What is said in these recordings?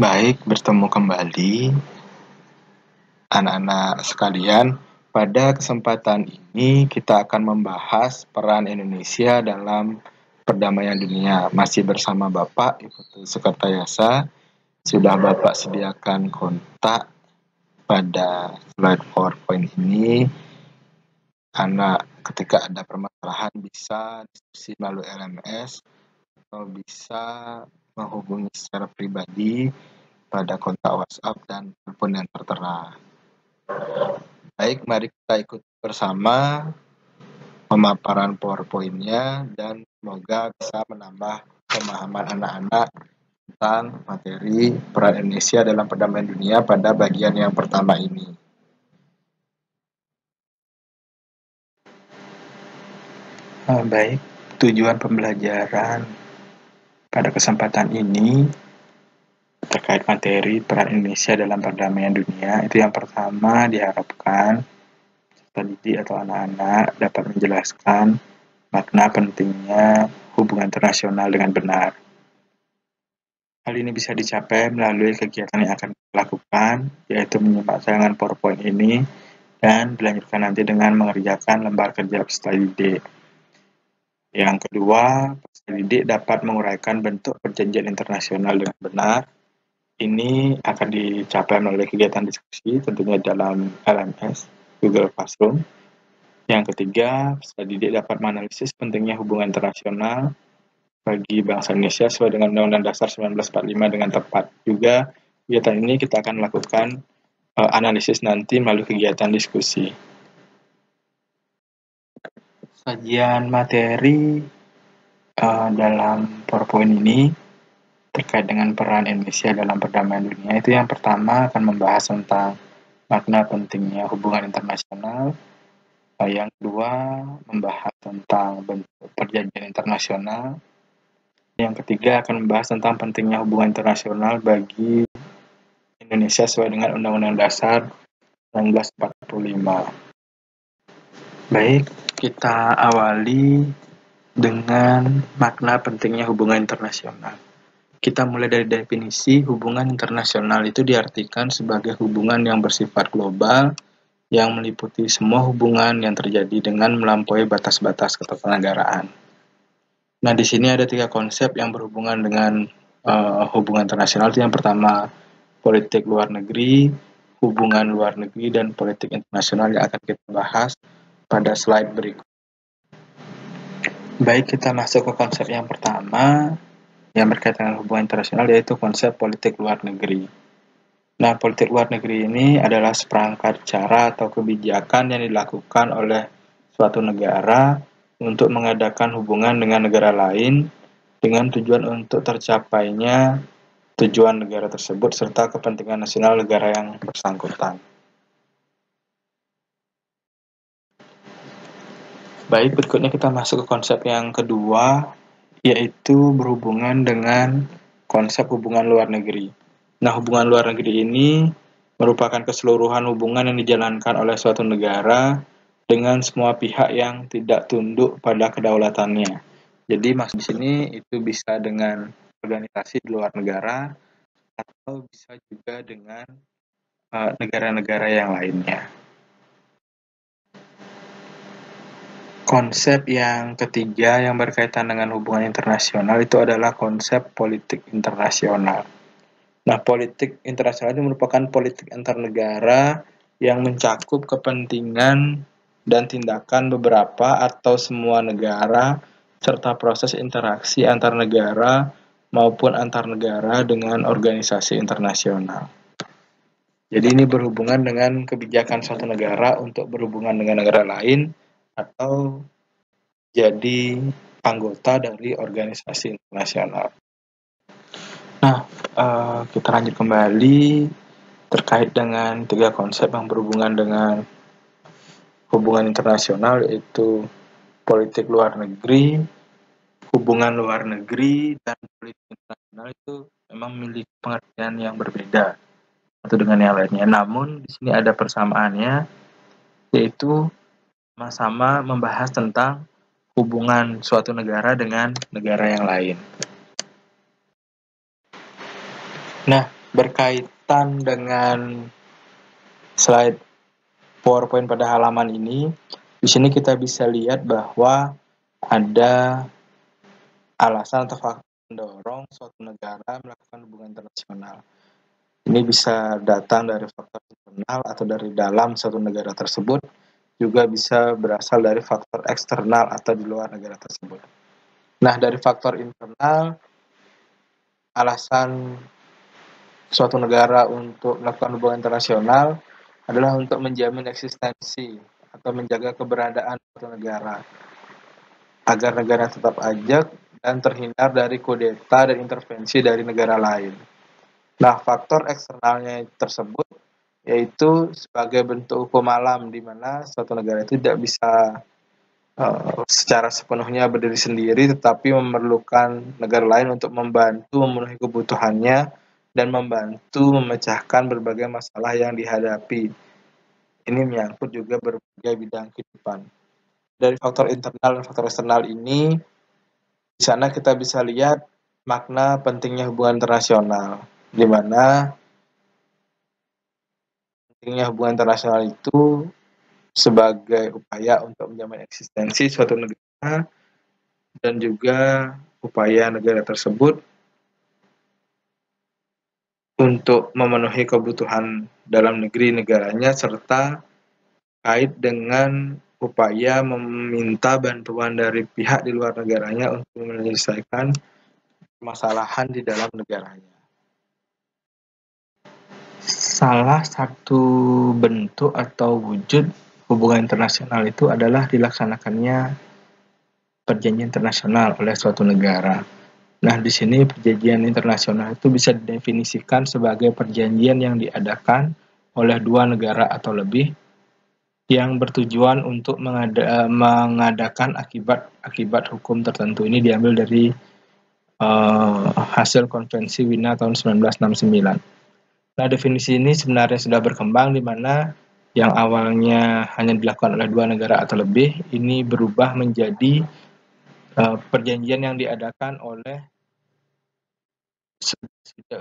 Baik, bertemu kembali anak-anak sekalian. Pada kesempatan ini kita akan membahas peran Indonesia dalam perdamaian dunia. Masih bersama Bapak, Ibu Sukertayasa. Sudah Bapak sediakan kontak pada slide PowerPoint ini. Anak ketika ada permasalahan bisa diskusi melalui LMS atau bisa menghubungi secara pribadi pada kontak WhatsApp dan telepon yang tertera. Baik, mari kita ikut bersama pemaparan PowerPoint-nya dan semoga bisa menambah pemahaman anak-anak tentang materi peran Indonesia dalam perdamaian dunia pada bagian yang pertama ini. Baik, tujuan pembelajaran pada kesempatan ini terkait materi peran Indonesia dalam perdamaian dunia, itu yang pertama diharapkan peserta didik atau anak-anak dapat menjelaskan makna pentingnya hubungan internasional dengan benar. Hal ini bisa dicapai melalui kegiatan yang akan dilakukan, yaitu menyimak tayangan PowerPoint ini dan dilanjutkan nanti dengan mengerjakan lembar kerja peserta didik. Yang kedua, peserta didik dapat menguraikan bentuk perjanjian internasional dengan benar. Ini akan dicapai melalui kegiatan diskusi, tentunya dalam LMS, Google Classroom. Yang ketiga, peserta didik dapat menganalisis pentingnya hubungan internasional bagi bangsa Indonesia sesuai dengan Undang-Undang Dasar 1945 dengan tepat. Juga kegiatan ini kita akan lakukan analisis nanti melalui kegiatan diskusi. Sajian materi dalam PowerPoint ini terkait dengan peran Indonesia dalam perdamaian dunia, itu yang pertama akan membahas tentang makna pentingnya hubungan internasional. Yang kedua, membahas tentang bentuk perjanjian internasional. Yang ketiga akan membahas tentang pentingnya hubungan internasional bagi Indonesia sesuai dengan Undang-Undang Dasar 1945. Baik, kita awali dengan makna pentingnya hubungan internasional. Kita mulai dari definisi. Hubungan internasional itu diartikan sebagai hubungan yang bersifat global yang meliputi semua hubungan yang terjadi dengan melampaui batas-batas ketatanegaraan. Nah, di sini ada 3 konsep yang berhubungan dengan hubungan internasional. Itu yang pertama, politik luar negeri, hubungan luar negeri, dan politik internasional yang akan kita bahas pada slide berikut. Baik, kita masuk ke konsep yang pertama yang berkaitan dengan hubungan internasional, yaitu konsep politik luar negeri. Nah, politik luar negeri ini adalah seperangkat cara atau kebijakan yang dilakukan oleh suatu negara untuk mengadakan hubungan dengan negara lain dengan tujuan untuk tercapainya tujuan negara tersebut serta kepentingan nasional negara yang bersangkutan. Baik, berikutnya kita masuk ke konsep yang kedua, yaitu berhubungan dengan konsep hubungan luar negeri. Nah, hubungan luar negeri ini merupakan keseluruhan hubungan yang dijalankan oleh suatu negara dengan semua pihak yang tidak tunduk pada kedaulatannya. Jadi maksud di sini itu bisa dengan organisasi di luar negara atau bisa juga dengan negara-negara yang lainnya. Konsep yang ketiga yang berkaitan dengan hubungan internasional itu adalah konsep politik internasional. Nah, politik internasional itu merupakan politik antar negara yang mencakup kepentingan dan tindakan beberapa atau semua negara serta proses interaksi antar negara maupun antar negara dengan organisasi internasional. Jadi ini berhubungan dengan kebijakan suatu negara untuk berhubungan dengan negara lain atau jadi anggota dari organisasi internasional. Nah, kita lanjut kembali terkait dengan 3 konsep yang berhubungan dengan hubungan internasional, yaitu politik luar negeri, hubungan luar negeri, dan politik internasional itu memang memiliki pengertian yang berbeda satu dengan yang lainnya. Namun di sini ada persamaannya, yaitu sama-sama membahas tentang hubungan suatu negara dengan negara yang lain. Nah, Berkaitan dengan slide PowerPoint pada halaman ini, di sini kita bisa lihat bahwa ada alasan atau faktor mendorong suatu negara melakukan hubungan internasional. Ini bisa datang dari faktor internal atau dari dalam suatu negara tersebut, juga bisa berasal dari faktor eksternal atau di luar negara tersebut. Nah, dari faktor internal, alasan suatu negara untuk melakukan hubungan internasional adalah untuk menjamin eksistensi atau menjaga keberadaan suatu negara, agar negara tetap ajak dan terhindar dari kudeta dan intervensi dari negara lain. Nah, faktor eksternalnya tersebut yaitu sebagai bentuk hukum alam di mana suatu negara itu tidak bisa secara sepenuhnya berdiri sendiri, tetapi memerlukan negara lain untuk membantu memenuhi kebutuhannya dan membantu memecahkan berbagai masalah yang dihadapi. Ini menyangkut juga berbagai bidang kehidupan. Dari faktor internal dan faktor eksternal ini, di sana kita bisa lihat makna pentingnya hubungan internasional, di mana pentingnya hubungan internasional itu sebagai upaya untuk menjamin eksistensi suatu negara dan juga upaya negara tersebut untuk memenuhi kebutuhan dalam negeri negaranya serta kait dengan upaya meminta bantuan dari pihak di luar negaranya untuk menyelesaikan permasalahan di dalam negaranya. Salah satu bentuk atau wujud hubungan internasional itu adalah dilaksanakannya perjanjian internasional oleh suatu negara. Nah, di sini perjanjian internasional itu bisa didefinisikan sebagai perjanjian yang diadakan oleh dua negara atau lebih yang bertujuan untuk mengadakan akibat hukum tertentu. Ini diambil dari hasil konvensi Wina tahun 1969. Nah, definisi ini sebenarnya sudah berkembang di mana yang awalnya hanya dilakukan oleh dua negara atau lebih, ini berubah menjadi perjanjian yang diadakan oleh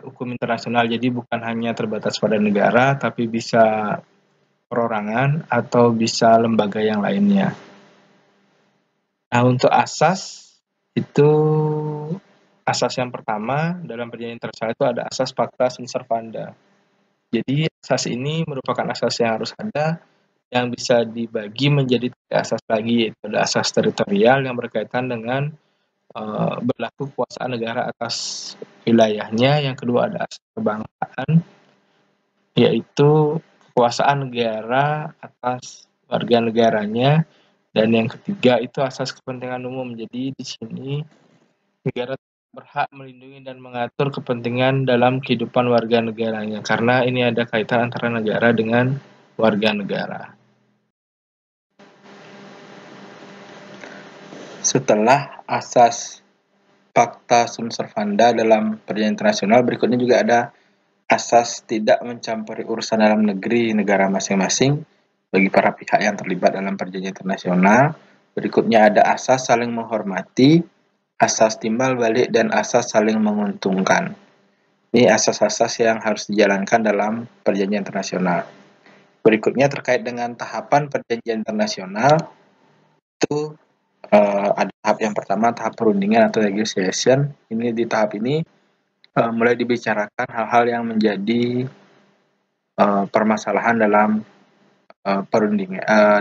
hukum internasional. Jadi bukan hanya terbatas pada negara, tapi bisa perorangan atau bisa lembaga yang lainnya. Nah, untuk asas itu, asas yang pertama dalam perjanjian internasional itu ada asas pacta sunt servanda. Jadi asas ini merupakan asas yang harus ada, yang bisa dibagi menjadi tiga asas lagi, yaitu ada asas teritorial yang berkaitan dengan berlaku kekuasaan negara atas wilayahnya. Yang kedua ada asas kebangsaan, yaitu kekuasaan negara atas warga negaranya, dan yang ketiga itu asas kepentingan umum. Jadi di sini negara berhak melindungi dan mengatur kepentingan dalam kehidupan warga negaranya, karena ini ada kaitan antara negara dengan warga negara. Setelah asas pacta sunt servanda dalam perjanjian internasional, berikutnya juga ada asas tidak mencampuri urusan dalam negeri negara masing-masing bagi para pihak yang terlibat dalam perjanjian internasional. Berikutnya ada asas saling menghormati, asas timbal balik, dan asas saling menguntungkan. Ini asas-asas yang harus dijalankan dalam perjanjian internasional. Berikutnya terkait dengan tahapan perjanjian internasional, itu ada tahap yang pertama, tahap perundingan atau negotiation. Ini di tahap ini mulai dibicarakan hal-hal yang menjadi permasalahan dalam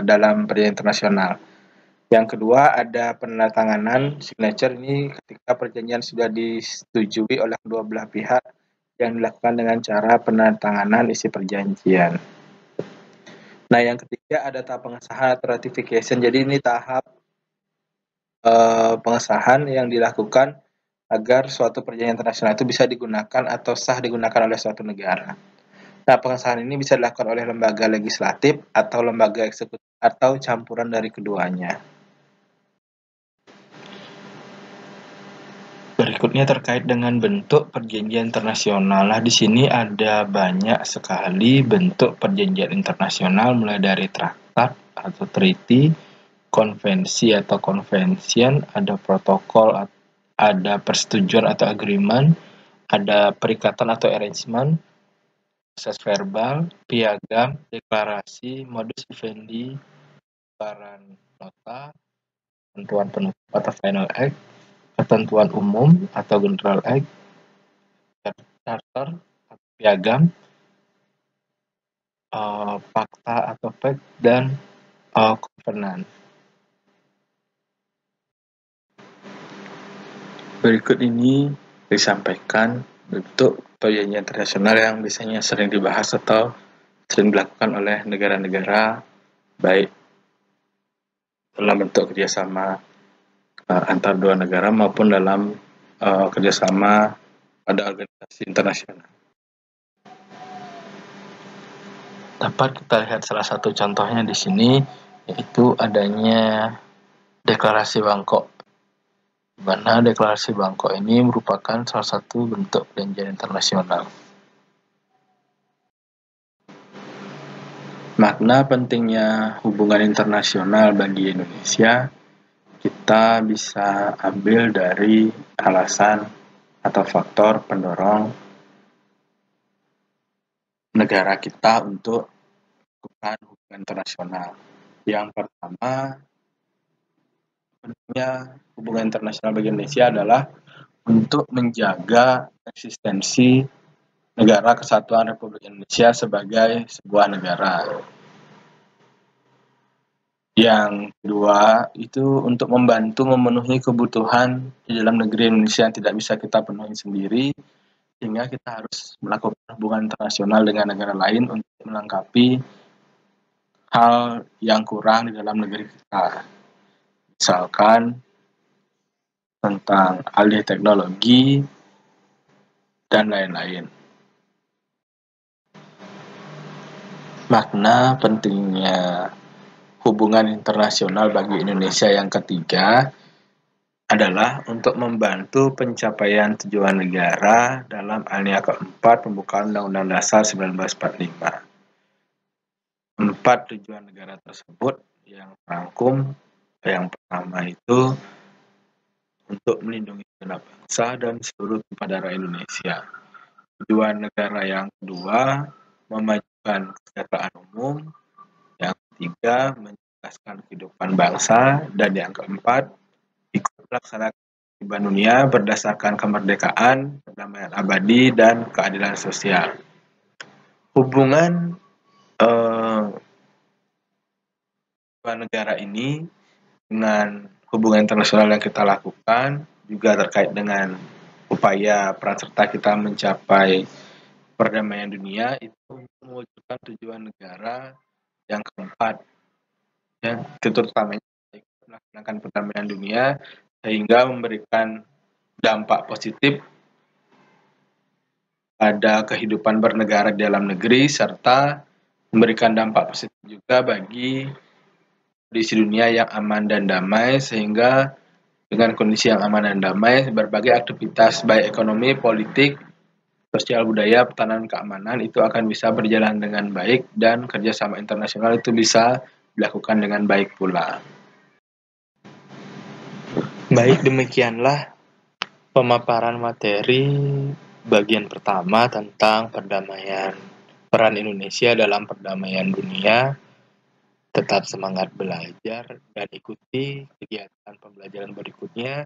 dalam perjanjian internasional. Yang kedua ada penandatanganan signature, ini ketika perjanjian sudah disetujui oleh kedua belah pihak yang dilakukan dengan cara penandatanganan isi perjanjian. Nah, yang ketiga ada tahap pengesahan atau ratification. Jadi ini tahap pengesahan yang dilakukan agar suatu perjanjian internasional itu bisa digunakan atau sah digunakan oleh suatu negara. Nah, pengesahan ini bisa dilakukan oleh lembaga legislatif atau lembaga eksekutif atau campuran dari keduanya. Berikutnya terkait dengan bentuk perjanjian internasional. Nah, di sini ada banyak sekali bentuk perjanjian internasional, mulai dari traktat atau treaty, konvensi atau convention, ada protokol, ada persetujuan atau agreement, ada perikatan atau arrangement, proses verbal, piagam, deklarasi, modus vivendi, baran nota, ketentuan penutup atau final act, ketentuan umum atau general act, charter atau piagam, fakta atau fact, dan covenant. Berikut ini disampaikan bentuk perjanjian internasional yang biasanya sering dibahas atau sering dilakukan oleh negara-negara, baik dalam bentuk kerjasama antar dua negara maupun dalam kerjasama pada organisasi internasional. Dapat kita lihat salah satu contohnya di sini, yaitu adanya Deklarasi Bangkok, di mana Deklarasi Bangkok ini merupakan salah satu bentuk perjanjian internasional. Makna pentingnya hubungan internasional bagi Indonesia kita bisa ambil dari alasan atau faktor pendorong negara kita untuk melakukan hubungan internasional. Yang pertama, pentingnya hubungan internasional bagi Indonesia adalah untuk menjaga eksistensi Negara Kesatuan Republik Indonesia sebagai sebuah negara. Yang kedua, itu untuk membantu memenuhi kebutuhan di dalam negeri Indonesia yang tidak bisa kita penuhi sendiri, sehingga kita harus melakukan hubungan internasional dengan negara lain untuk melengkapi hal yang kurang di dalam negeri kita. Misalkan tentang alih teknologi dan lain-lain. Makna pentingnya hubungan internasional bagi Indonesia yang ketiga adalah untuk membantu pencapaian tujuan negara dalam alinea keempat pembukaan Undang-Undang Dasar 1945. 4 tujuan negara tersebut yang terangkum, yang pertama itu untuk melindungi segenap bangsa dan seluruh tumpah darah Indonesia. Tujuan negara yang kedua, memajukan kesejahteraan umum. Yang ketiga, mencerdaskan kehidupan bangsa. Dan yang keempat, ikut melaksanakan kehidupan dunia berdasarkan kemerdekaan, perdamaian abadi, dan keadilan sosial. Hubungan negara ini dengan hubungan internasional yang kita lakukan juga terkait dengan upaya peran serta kita mencapai perdamaian dunia itu mewujudkan tujuan negara yang keempat, ya, terutama melaksanakan perdamaian dunia sehingga memberikan dampak positif pada kehidupan bernegara di dalam negeri serta memberikan dampak positif juga bagi kondisi dunia yang aman dan damai, sehingga dengan kondisi yang aman dan damai berbagai aktivitas baik ekonomi, politik, sosial budaya, pertahanan, keamanan itu akan bisa berjalan dengan baik dan kerjasama internasional itu bisa dilakukan dengan baik pula. Baik, demikianlah pemaparan materi bagian pertama tentang perdamaian, peran Indonesia dalam perdamaian dunia. Tetap semangat belajar dan ikuti kegiatan pembelajaran berikutnya,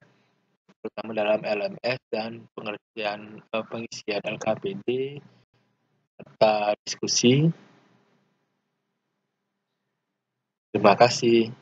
terutama dalam LMS dan pengisian LKPD serta diskusi. Terima kasih.